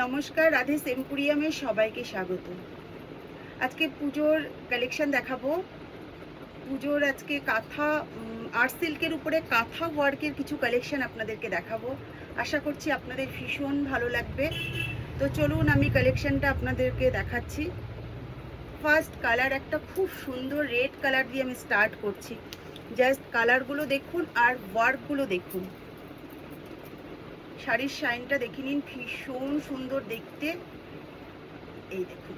নমস্কার, রাধে এম্পোরিয়ামে সবাইকে স্বাগত। আজকে পুজোর কালেকশন দেখাবো। পুজোর আজকে কাঁথা আর্ট সিল্কের উপরে কাঁথা ওয়ার্কের কিছু কালেকশন আপনাদেরকে দেখাবো। আশা করছি আপনাদের ভীষণ ভালো লাগবে। তো চলুন আমি কালেকশনটা আপনাদেরকে দেখাচ্ছি। ফার্স্ট কালার একটা খুব সুন্দর রেড কালার দিয়ে আমি স্টার্ট করছি। জাস্ট কালারগুলো দেখুন আর ওয়ার্কগুলো দেখুন। শাড়ির শাইনটা দেখে নিন, ভীষণ সুন্দর দেখতে। এই দেখুন,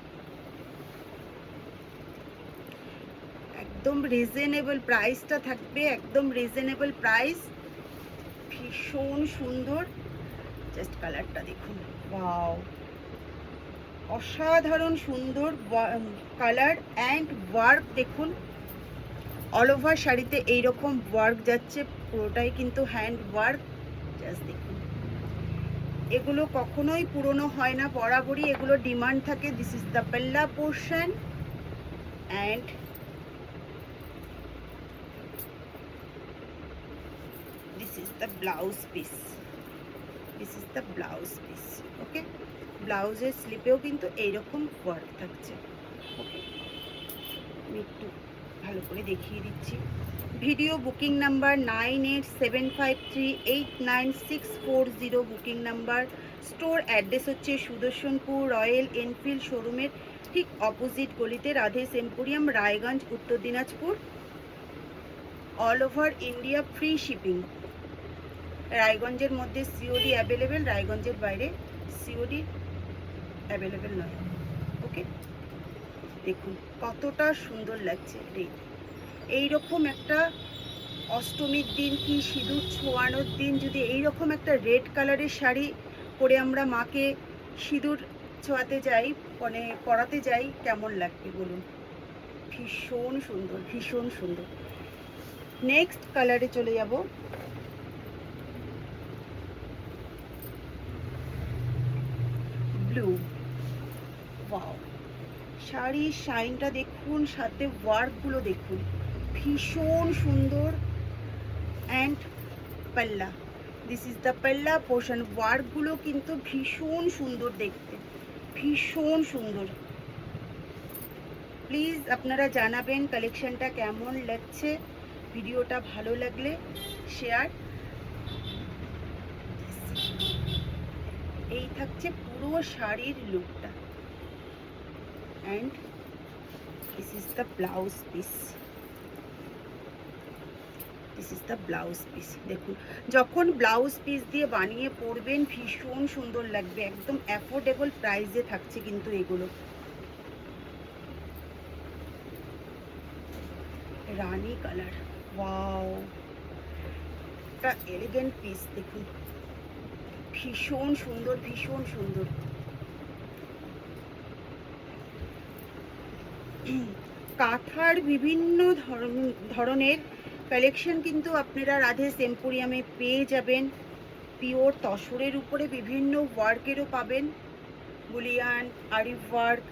একদম রিজনেবল প্রাইসটা থাকবে, একদম রিজনেবল প্রাইস। ভীষণ সুন্দর, জাস্ট কালারটা দেখুন, ওয়াও, অসাধারণ সুন্দর কালার অ্যান্ড ওয়ার্ক দেখুন। অল ওভার শাড়িতে এইরকম ওয়ার্ক যাচ্ছে, পুরোটাই কিন্তু হ্যান্ড ওয়ার্ক। জাস্ট দেখুন, এগুলো কখনোই পুরনো হয় না, বরাবরই এগুলো ডিমান্ড থাকে। দিস ইজ দ্য পাল্লা portion and this is the blouse piece. This is the blouse piece. Okay, ব্লাউজের স্লিপেও কিন্তু এইরকম ওয়ার্ক থাকছে। ওকে, আমি একটু ভালো করে দেখিয়ে দিচ্ছি। Video booking number 9875389640 booking number. Store address হচ্ছে সুদর্শনপুর রয়্যাল এনফিল্ড শোরুমের ঠিক অপোজিট গলিতে, রাধে এম্পোরিয়াম, রায়গঞ্জ, উত্তর Dinajpur. All over India free shipping. রায়গঞ্জের মধ্যে সিওডি অ্যাভেলেবেল, রায়গঞ্জের বাইরে সিওডি অ্যাভেলেবেল নয়। ওকে, দেখুন কতটা সুন্দর লাগছে রেড। এইরকম একটা অষ্টমীর দিন কি সিঁদুর ছোঁয়ানোর দিন যদি এইরকম একটা রেড কালারের শাড়ি পরে আমরা মাকে সিঁদুর ছোঁয়াতে যাই, মানে পরাতে যাই, কেমন লাগবে বলুন। ভীষণ সুন্দর, ভীষণ সুন্দর। নেক্সট কালারে চলে যাব। ব্লু, ওয়াও, শাড়ির শাইনটা দেখুন, সাথে ওয়ার্কগুলো দেখুন, ভীষণ সুন্দর। অ্যান্ড পাল্লা, দিস ইজ দ্য পাল্লা পোর্শন। ওয়ার্কগুলো কিন্তু ভীষণ সুন্দর দেখতে, ভীষণ সুন্দর। প্লিজ আপনারা জানাবেন কালেকশনটা কেমন লাগছে। ভিডিওটা ভালো লাগলে শেয়ার। এই থাকছে পুরো শাড়ির লুকটা। And this is the blouse piece. This is the blouse piece. দেখুন, যখন ব্লাউজ পিস দিয়ে বানিয়ে পরবেন ভীষণ সুন্দর লাগবে। একদম অ্যাফোর্ডেবল প্রাইসে থাকছে কিন্তু এগুলো। রানী কালার, ওয়াও, একটা এলিগেন্ট পিস দেখুন, ভীষণ সুন্দর, ভীষণ সুন্দর। কাঁথার বিভিন্ন ধরনের কালেকশন কিন্তু আপনারা রাধে এম্পোরিয়ামে পেয়ে যাবেন। পিওর তসরের উপরে বিভিন্ন ওয়ার্কেরও পাবেন, বুলিয়ান, আরি ওয়ার্ক,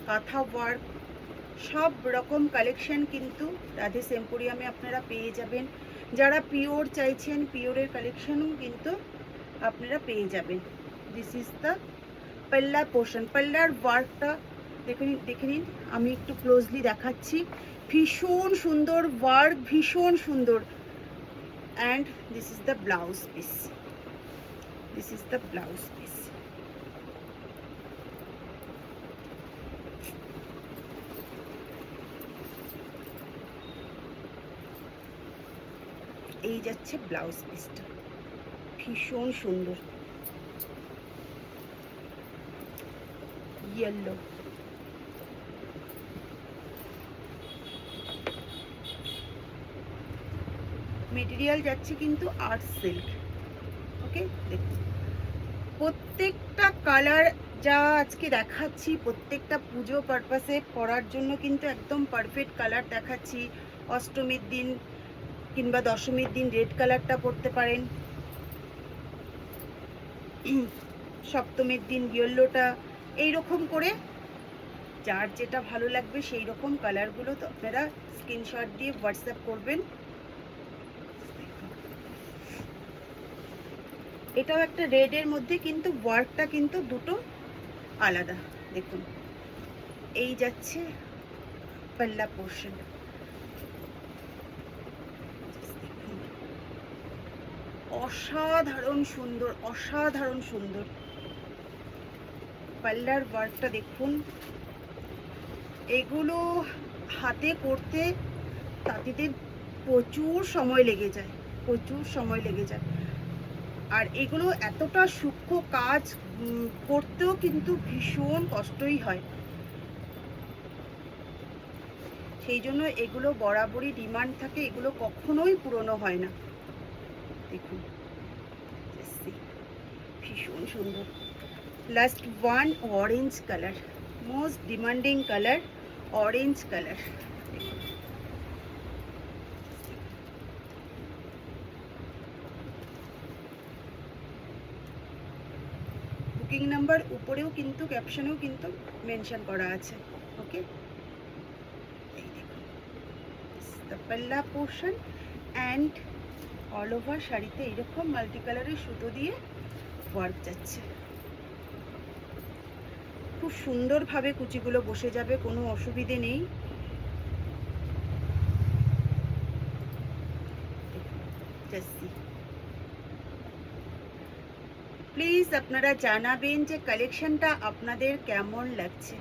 কাঁথা ওয়ার্ক, সব রকম কালেকশন কিন্তু রাধে এম্পোরিয়ামে আপনারা পেয়ে যাবেন। যারা পিওর চাইছেন, পিওরের কালেকশনও কিন্তু আপনারা পেয়ে যাবেন। দিস ইজ দ্য পাল্লা পোর্শন। পাল্লার ওয়ার্কটা দেখে নিন, আমি একটু ক্লোজলি দেখাচ্ছি। ভীষণ সুন্দর ওয়ার্ক, ভীষণ সুন্দর। And this is the blouse piece. This is the blouse piece. এই যাচ্ছে ব্লাউজ পিসটা, ভীষণ সুন্দর। ইয়েলো, মেটেরিয়াল যাচ্ছে কিন্তু আর্ট সিল্ক। ওকে, দেখুন প্রত্যেকটা কালার যা আজকে দেখাচ্ছি, প্রত্যেকটা পুজো পারপাসে পরার জন্য কিন্তু একদম পারফেক্ট কালার দেখাচ্ছি। অষ্টমীর দিন কিংবা দশমীর দিন রেড কালারটা পরতে পারেন, সপ্তমীর দিন ইয়েলোটা, এইরকম করে যার যেটা ভালো লাগবে সেই রকম কালারগুলো তো আপনারা স্ক্রিনশট দিয়ে হোয়াটসঅ্যাপ করবেন। এটাও একটা রেডের মধ্যে, কিন্তু ওয়ার্কটা কিন্তু দুটো আলাদা। দেখুন এই যাচ্ছে পাল্লা পোর্শন, অসাধারণ সুন্দর, অসাধারণ সুন্দর পাল্লার ওয়ার্কটা দেখুন। এগুলো হাতে করতে তাঁতিদের প্রচুর সময় লেগে যায়, প্রচুর সময় লেগে যায়। আর এগুলো এতটা সূক্ষ্ম কাজ, করতেও কিন্তু ভীষণ কষ্টই হয়। সেই জন্য এগুলো বরাবরই ডিমান্ড থাকে, এগুলো কখনোই পুরনো হয় না। দেখুন ভীষণ সুন্দর। Last one orange colour, most demanding colour orange colour. Booking number উপরেও কিন্তু, ক্যাপশনেও কিন্তু মেনশন করা আছে। ওকে, এই দেখুন দ্য পাল্লা পোর্শন অ্যান্ড অল ওভার শাড়িতে এরকম মাল্টি কালারের সুতো দিয়ে ওয়ার্ক যাচ্ছে। খুব সুন্দরভাবে কুচিগুলো বসে যাবে, কোনো অসুবিধে নেই। প্লিজ আপনারা জানাবেন যে কালেকশনটা আপনাদের কেমন লাগছে।